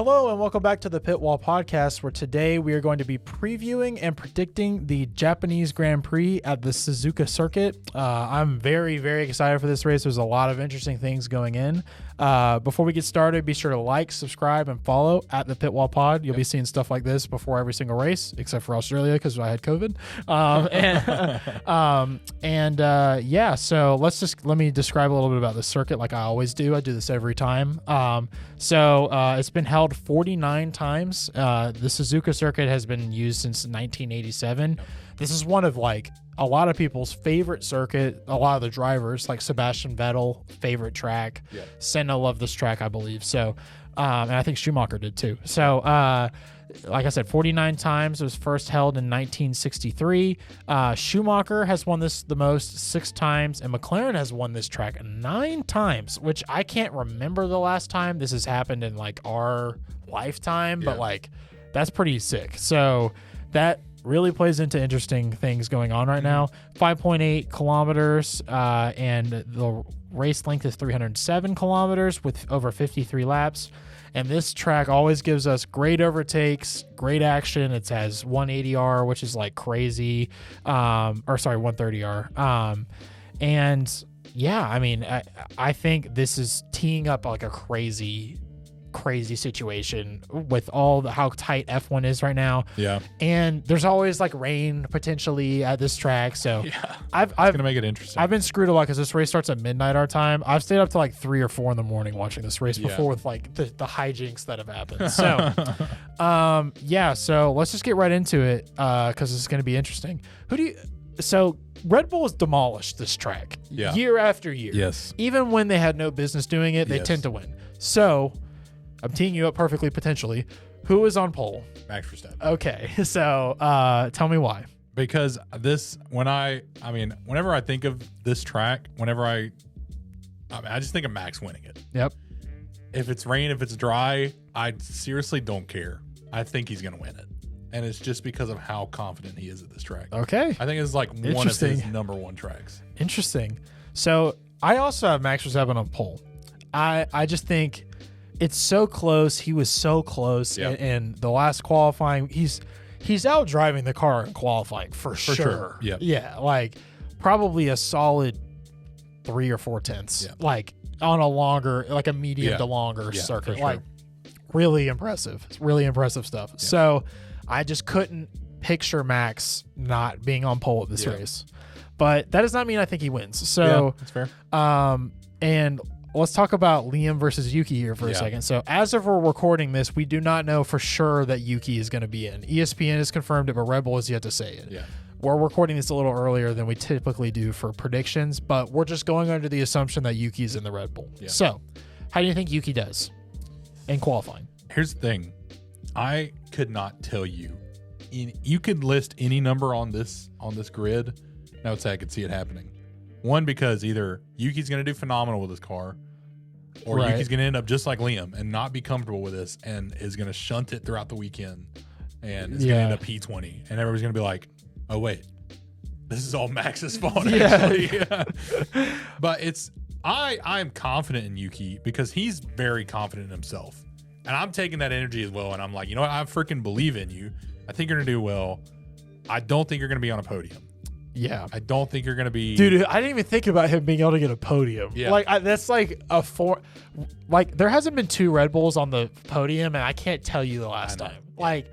Hello and welcome back to the Pit Wall Podcast, where today we are going to be previewing and predicting the Japanese Grand Prix at the Suzuka circuit. I'm very, very excited for this race. There's a lot of interesting things going in. Before we get started, be sure to like, subscribe, and follow at the Pit Wall Pod. You'll be seeing stuff like this before every single race, except for Australia because I had COVID. So let me describe a little bit about the circuit like I always do. I do this every time. It's been held 49 times. The Suzuka circuit has been used since 1987. Yep. This is one of like a lot of people's favorite circuit. A lot of the drivers, like Sebastian Vettel, favorite track. Yep. Senna loved this track, I believe. So, and I think Schumacher did too. So, like I said, 49 times. It was first held in 1963. Schumacher has won this the most, 6 times, and McLaren has won this track 9 times, which I can't remember the last time this has happened in like our lifetime, but like that's pretty sick. So that really plays into interesting things going on right now. 5.8 kilometers, and the race length is 307 kilometers with over 53 laps. And this track always gives us great overtakes, great action. It has 180R, which is like crazy. 130R. I think this is teeing up like a crazy situation with all how tight F1 is right now. Yeah. And there's always like rain potentially at this track. So yeah, it's gonna make it interesting. I've been screwed a lot because this race starts at midnight our time. I've stayed up to like 3 or 4 in the morning watching this race before with like the hijinks that have happened. So so let's just get right into it because it's gonna be interesting. So Red Bull has demolished this track year after year. Yes. Even when they had no business doing it, they tend to win. So I'm teeing you up perfectly, potentially. Who is on pole? Max Verstappen. Okay, so tell me why. Because whenever I think of this track, I just think of Max winning it. Yep. If it's rain, if it's dry, I seriously don't care. I think he's going to win it. And it's just because of how confident he is at this track. Okay. I think it's like one of his number one tracks. Interesting. So I also have Max Verstappen on pole. I just think it's so close. He was so close in the last qualifying. He's out driving the car in qualifying for sure. Yeah. Yeah. Like probably a solid 3 or 4 tenths. Yeah. Like on a longer, like a medium to longer circuit. Sure. Like really impressive. It's really impressive stuff. Yeah. So I just couldn't picture Max not being on pole at this race. But that does not mean I think he wins. So that's fair. And let's talk about Liam versus Yuki here for a second. So as of we're recording this, we do not know for sure that Yuki is going to be in. ESPN has confirmed it, but Red Bull has yet to say it. Yeah. We're recording this a little earlier than we typically do for predictions, but we're just going under the assumption that Yuki is in the Red Bull. Yeah. So how do you think Yuki does in qualifying? Here's the thing. I could not tell you. You could list any number on this grid, and I would say I could see it happening. One, because either Yuki's going to do phenomenal with his car, or Yuki's going to end up just like Liam and not be comfortable with this and is going to shunt it throughout the weekend and is going to end up P20. And everybody's going to be like, oh, wait, this is all Max's fault, actually. But I'm confident in Yuki because he's very confident in himself. And I'm taking that energy as well. And I'm like, you know what? I freaking believe in you. I think you're going to do well. I don't think you're going to be on a podium. Yeah. I don't think you're going to be... Dude, I didn't even think about him being able to get a podium. Yeah. Like, that's like a 4... Like, there hasn't been 2 Red Bulls on the podium, and I can't tell you the last time. Yeah. Like,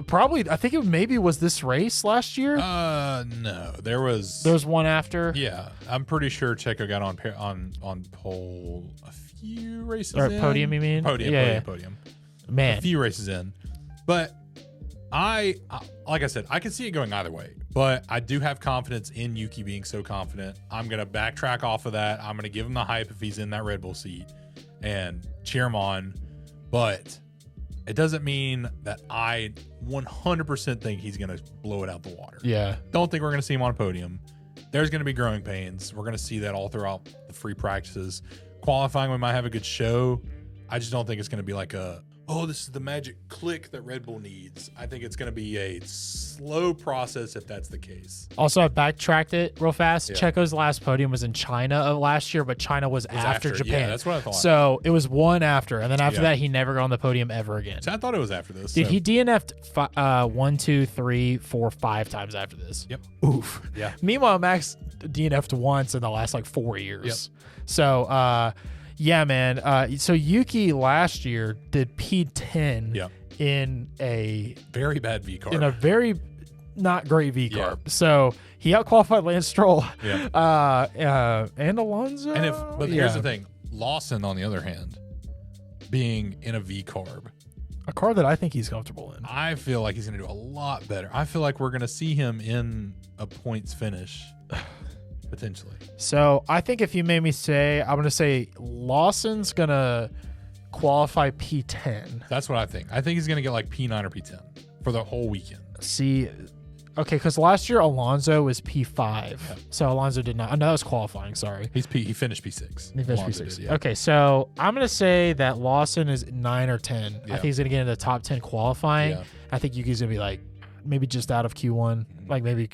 probably, I think it maybe was this race last year. No. There was one after. Yeah. I'm pretty sure Checo got on pole a few races or in. Podium, you mean? Podium. Man. A few races in. But like I said, I can see it going either way. But I do have confidence in Yuki being so confident. I'm going to backtrack off of that. I'm going to give him the hype if he's in that Red Bull seat and cheer him on. But it doesn't mean that I 100% think he's going to blow it out the water. Yeah. Don't think we're going to see him on a podium. There's going to be growing pains. We're going to see that all throughout the free practices. Qualifying, we might have a good show. I just don't think it's going to be like a oh, this is the magic click that Red Bull needs. I think it's going to be a slow process if that's the case. Also, I backtracked it real fast. Yeah. Checo's last podium was in China of last year, but China was after Japan. Yeah, that's what I thought. So it was one after, and then after that, he never got on the podium ever again. So I thought it was after this. Dude, he DNF'd 1, 2, 3, 4, 5 times after this. Yep. Oof. Yeah. Meanwhile, Max DNF'd once in the last like 4 years. Yep. So, yeah, man. So Yuki last year did P10 in a very bad V carb. In a very not great V carb. Yeah. So he outqualified Lance Stroll and Alonso. And but here's the thing. Lawson, on the other hand, being in a V carb, a car that I think he's comfortable in. I feel like he's going to do a lot better. I feel like we're going to see him in a points finish. Potentially. So I think if you made me say, I'm going to say Lawson's going to qualify P10. That's what I think. I think he's going to get like P9 or P10 for the whole weekend. See, okay, because last year Alonso was P5. Yeah. So Alonso did not. No, that was qualifying. Sorry. He finished P6. He finished P6. Did, yeah. Okay, so I'm going to say that Lawson is 9 or 10. Yeah. I think he's going to get into the top 10 qualifying. Yeah. I think Yuki's going to be like maybe just out of Q1, like maybe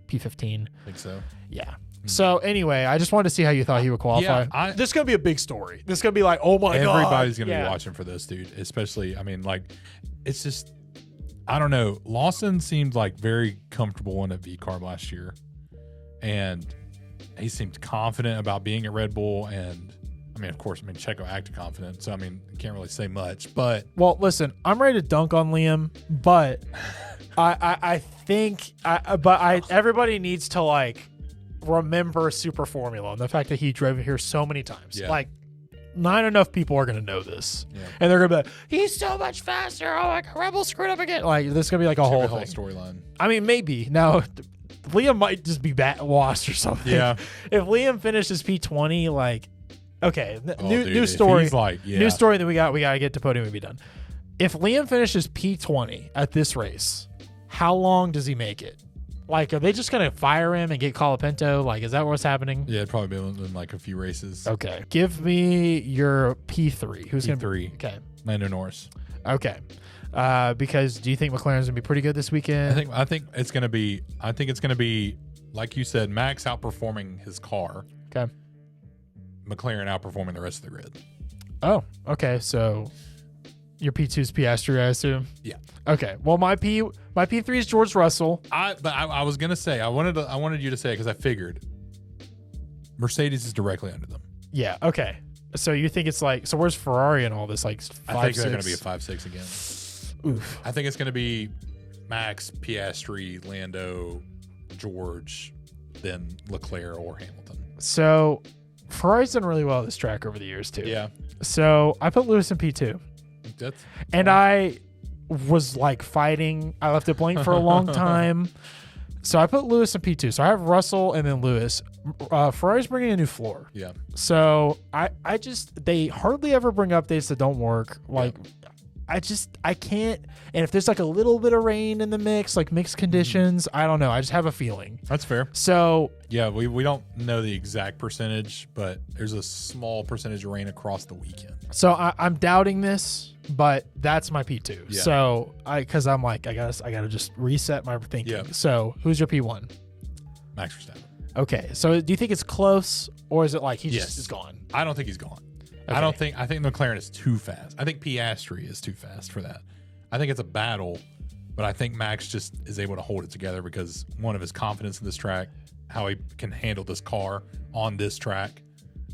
P15. I think so. Yeah. Mm-hmm. So anyway, I just wanted to see how you thought he would qualify. Yeah, this is going to be a big story. This is going to be like, oh my God. Everybody's going to be watching for this, dude. Especially, I mean, like, it's just, I don't know. Lawson seemed like very comfortable in a V carb last year. And he seemed confident about being at Red Bull. And I mean, of course, Checo acted confident. So, I mean, can't really say much. But, well, listen, I'm ready to dunk on Liam, but I think everybody needs to like remember Super Formula and the fact that he drove here so many times. Yeah. Like, not enough people are going to know this. Yeah. And they're going to be like, he's so much faster. Oh, like Red Bull screwed up again. Like, this is going to be like a whole storyline. I mean, maybe. Now, Liam might just be washed or something. Yeah. If Liam finishes P20, like, okay, new story. New story that we got to get to podium and be done. If Liam finishes P20 at this race, how long does he make it? Like, are they just going to fire him and get Colapinto? Like, is that what's happening? Yeah, it'd probably be in like a few races. Okay. Give me your P3. Who's going to be? Okay. Lando Norris. Okay. Because do you think McLaren's going to be pretty good this weekend? I think it's going to be like you said, Max outperforming his car. Okay. McLaren outperforming the rest of the grid. Oh, okay. So your P2 is Piastri, I assume? Yeah. Okay. Well, my P3 is George Russell. I was gonna say I wanted you to say it because I figured Mercedes is directly under them. Yeah. Okay. So you think it's like, so where's Ferrari and all this? Like 5, I think 6? they're gonna be a 5-6 again. Oof. I think it's gonna be Max, Piastri, Lando, George, then Leclerc or Hamilton. So Ferrari's done really well at this track over the years too. Yeah. So I put Lewis in P2. I was like fighting. I left it blank for a long time. So I put Lewis in P2. So I have Russell and then Lewis. Ferrari's bringing a new floor. Yeah. So they hardly ever bring updates that don't work. Like, I can't. And if there's like a little bit of rain in the mix, like mixed conditions, I don't know. I just have a feeling. That's fair. So yeah, we don't know the exact percentage, but there's a small percentage of rain across the weekend. So I'm doubting this, but that's my P2. Yeah. So because I'm like, I gotta just reset my thinking. Yeah. So who's your P1? Max Verstappen. Okay. So do you think it's close, or is it like he just is gone? I don't think he's gone. Okay. I think McLaren is too fast. I think Piastri is too fast for that. I think it's a battle, but I think Max just is able to hold it together because one of his confidence in this track, how he can handle this car on this track,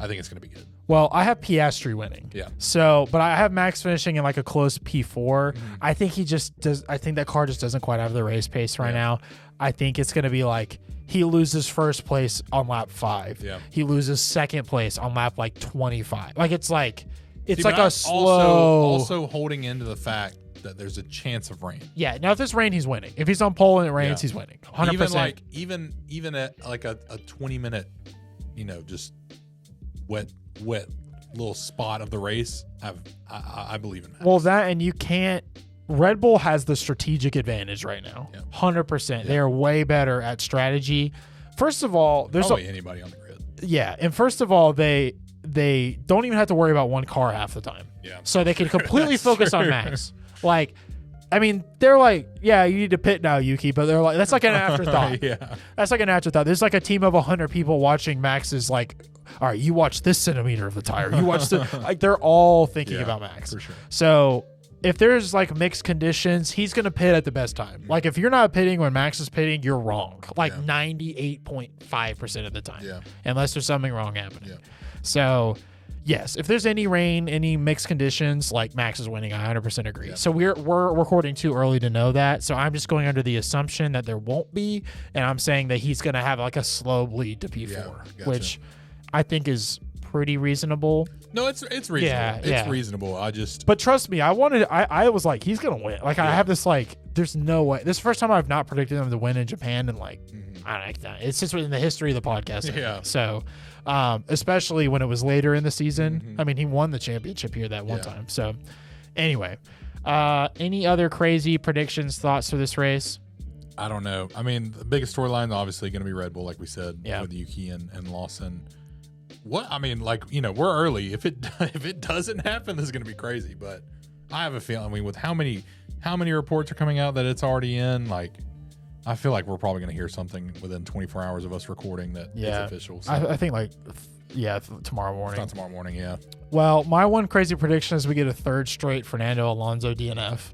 I think it's going to be good. Well, I have Piastri winning. Yeah. So, but I have Max finishing in like a close P4. Mm-hmm. I think he just does. I think that car just doesn't quite have the race pace right now. I think it's going to be like he loses first place on lap 5. Yeah. He loses second place on lap like 25. Like it's like a slow. Also holding into the fact that there's a chance of rain. Yeah. Now if there's rain, he's winning. If he's on pole and it rains, he's winning. 100%. Even at like a 20-minute, just wet little spot of the race, I believe in Max. Well, that, and you can't. Red Bull has the strategic advantage right now. 100%. They are way better at strategy. First of all, there's anybody on the grid. Yeah, and first of all, they don't even have to worry about one car half the time. Yeah. So they can completely That's focus on true. Max. Like, I mean, they're like, yeah, you need to pit now, Yuki, but they're like, that's like an afterthought. Yeah. That's like an afterthought. There's like a team of 100 people watching Max's like, all right, you watch this centimeter of the tire. You watch the like they're all thinking about Max. For sure. So if there's like mixed conditions, he's gonna pit at the best time. Like if you're not pitting when Max is pitting, you're wrong. Like 98.5% of the time. Yeah. Unless there's something wrong happening. Yeah. So yes, if there's any rain, any mixed conditions, like Max is winning, I 100% agree. Yeah. So we're recording too early to know that. So I'm just going under the assumption that there won't be, and I'm saying that he's gonna have like a slow bleed to P4, gotcha. which I think is pretty reasonable. No, it's reasonable. Yeah, It's reasonable. But trust me, I was like, he's gonna win. Like I have this like, there's no way. This is the first time I've not predicted him to win in Japan, and like, I don't know, it's just in the history of the podcast. Yeah. So, especially when it was later in the season. I mean, he won the championship here that one time. So, anyway, any other crazy predictions, thoughts for this race? I don't know. I mean, the biggest storyline obviously going to be Red Bull, like we said, Yeah. with Yuki and Lawson. What I mean, like, you know, we're early. If it doesn't happen, this is going to be crazy. But I have a feeling. I mean, with how many reports are coming out that it's already in, like, I feel like we're probably going to hear something within 24 hours of us recording that it's official. So. I think like, tomorrow morning. It's not tomorrow morning, yeah. Well, my one crazy prediction is we get a third straight Fernando Alonso DNF.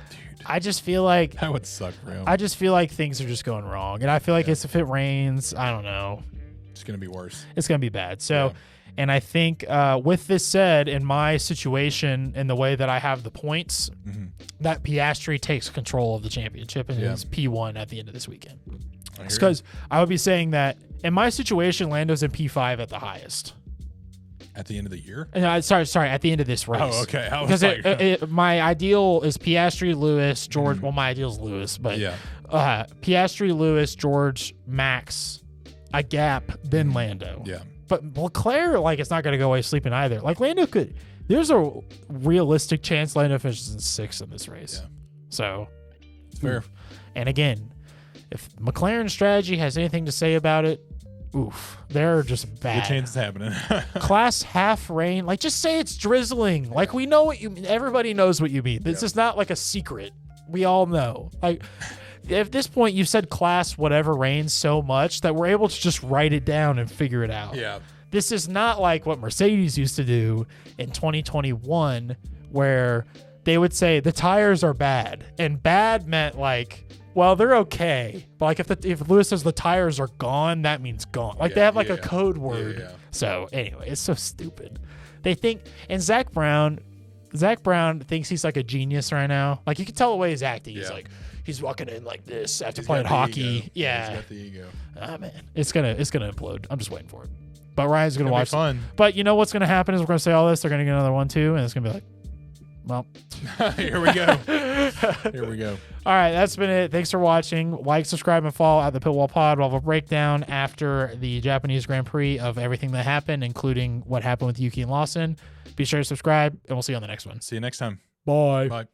Dude, I just feel like that would suck for him. I just feel like things are just going wrong, and I feel like if it rains, I don't know. It's going to be worse. It's going to be bad. So, and I think with this said, in my situation, in the way that I have the points, that Piastri takes control of the championship and is P1 at the end of this weekend. It's because I would be saying that in my situation, Lando's in P5 at the highest. At the end of the year? Sorry, at the end of this race. Oh, okay. Because my ideal is Piastri, Lewis, George. Well, my ideal is Lewis, but Piastri, Lewis, George, Max, a gap, then Lando. Yeah. But Leclerc, like, it's not going to go away sleeping either. Like, Lando could. There's a realistic chance Lando finishes in 6th in this race. Yeah. So. It's fair. And again, if McLaren's strategy has anything to say about it, they're just bad. Good chance it's happening. Class half rain. Like, just say it's drizzling. Like, we know what you mean. Everybody knows what you mean. This is not like a secret. We all know. Like, at this point, you've said class whatever rain so much that we're able to just write it down and figure it out. Yeah. This is not like what Mercedes used to do in 2021, where they would say the tires are bad, and bad meant like, well, they're okay, but like if Lewis says the tires are gone, that means gone. Like they have like a code word. Yeah. So anyway, it's so stupid. They think, and Zach Brown thinks he's like a genius right now. Like you can tell the way he's acting. He's like, he's walking in like this after playing hockey. Ego. Yeah. He's got the ego. Ah, man, it's gonna implode. I'm just waiting for it. But Ryan's gonna watch. Fun. But you know what's gonna happen is we're gonna say all this. They're gonna get another one too, and it's gonna be like, well, here we go. Here we go. All right, that's been it. Thanks for watching. Like, subscribe, and follow at the Pitwall Pod. We'll have a breakdown after the Japanese Grand Prix of everything that happened, including what happened with Yuki and Lawson. Be sure to subscribe, and we'll see you on the next one. See you next time. Bye. Bye.